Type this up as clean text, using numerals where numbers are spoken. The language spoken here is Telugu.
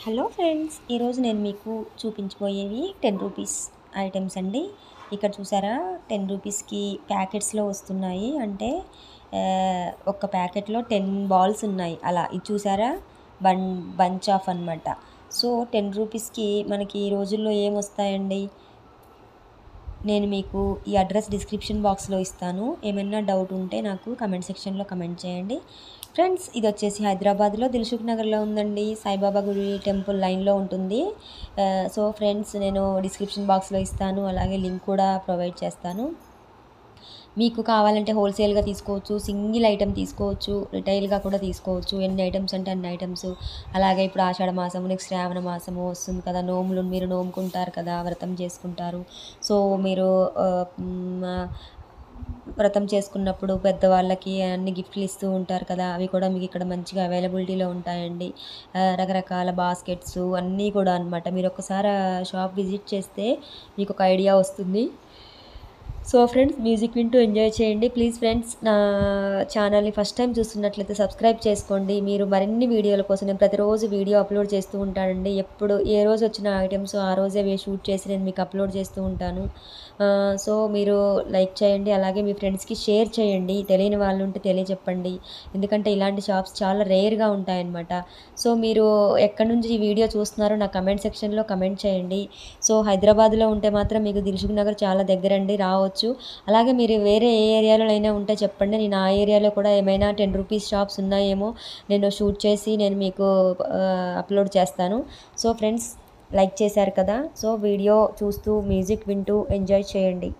హలో ఫ్రెండ్స్, ఈరోజు నేను మీకు చూపించబోయేవి 10 రూపీస్ ఐటమ్స్ అండి. ఇక్కడ చూసారా, 10 రూపీస్కి ప్యాకెట్స్లో వస్తున్నాయి. అంటే ఒక ప్యాకెట్లో 10 బాల్స్ ఉన్నాయి. అలా ఇది చూసారా, బంచ్ ఆఫ్ అనమాట. సో 10 రూపీస్కి మనకి ఈ రోజుల్లో ఏమొస్తాయండి? నేను మీకు ఈ అడ్రస్ డిస్క్రిప్షన్ బాక్స్లో ఇస్తాను. ఏమైనా డౌట్ ఉంటే నాకు కమెంట్ సెక్షన్లో కమెంట్ చేయండి. ఫ్రెండ్స్, ఇది వచ్చేసి హైదరాబాద్లో దిల్సుఖ్ నగర్లో ఉందండి. సాయిబాబా గుడి టెంపుల్ లైన్లో ఉంటుంది. సో ఫ్రెండ్స్, నేను డిస్క్రిప్షన్ బాక్స్లో ఇస్తాను, అలాగే లింక్ కూడా ప్రొవైడ్ చేస్తాను. మీకు కావాలంటే హోల్సేల్గా తీసుకోవచ్చు, సింగిల్ ఐటెం తీసుకోవచ్చు, రిటైల్గా కూడా తీసుకోవచ్చు. ఎన్ని ఐటమ్స్ అంటే అన్ని ఐటమ్స్. అలాగే ఇప్పుడు ఆషాఢ మాసము, నెక్స్ట్ శ్రావణ మాసము వస్తుంది కదా, మీరు నోముకుంటారు కదా, వ్రతం చేసుకుంటారు. సో మీరు వ్రతం చేసుకున్నప్పుడు పెద్దవాళ్ళకి అన్ని గిఫ్ట్లు ఇస్తూ ఉంటారు కదా, అవి కూడా మీకు ఇక్కడ మంచిగా అవైలబిలిటీలో ఉంటాయండి. రకరకాల బాస్కెట్స్ అన్నీ కూడా అనమాట. మీరు ఒకసారి షాప్ విజిట్ చేస్తే మీకు ఒక ఐడియా వస్తుంది. సో ఫ్రెండ్స్, మ్యూజిక్ వింటూ ఎంజాయ్ చేయండి. ప్లీజ్ ఫ్రెండ్స్, నా ఛానల్ని ఫస్ట్ టైం చూస్తున్నట్లయితే సబ్స్క్రైబ్ చేసుకోండి. మీరు మరిన్ని వీడియోల కోసం నేను ప్రతిరోజు వీడియో అప్లోడ్ చేస్తూ ఉంటానండి. ఎప్పుడు ఏ రోజు వచ్చిన ఐటమ్స్ ఆ రోజే షూట్ చేసి నేను మీకు అప్లోడ్ చేస్తూ ఉంటాను. సో మీరు లైక్ చేయండి, అలాగే మీ ఫ్రెండ్స్కి షేర్ చేయండి. తెలియని వాళ్ళు ఉంటే తెలియజెప్పండి, ఎందుకంటే ఇలాంటి షాప్స్ చాలా రేర్గా ఉంటాయన్నమాట. సో మీరు ఎక్కడి నుంచి ఈ వీడియో చూస్తున్నారో నా కమెంట్ సెక్షన్లో కమెంట్ చేయండి. సో హైదరాబాద్లో ఉంటే మాత్రం మీకు దిల్సుఖ్ నగర్ చాలా దగ్గరండి, రావచ్చు. అలాగే మీరు వేరే ఏ ఏరియాలో అయినా ఉంటే చెప్పండి, నేను ఆ ఏరియాలో కూడా ఏమైనా 10 రూపీస్ షాప్స్ ఉన్నాయేమో నేను షూట్ చేసి నేను మీకు అప్లోడ్ చేస్తాను. సో ఫ్రెండ్స్, లైక్ చేశారు కదా, సో వీడియో చూస్తూ మ్యూజిక్ వింటూ ఎంజాయ్ చేయండి.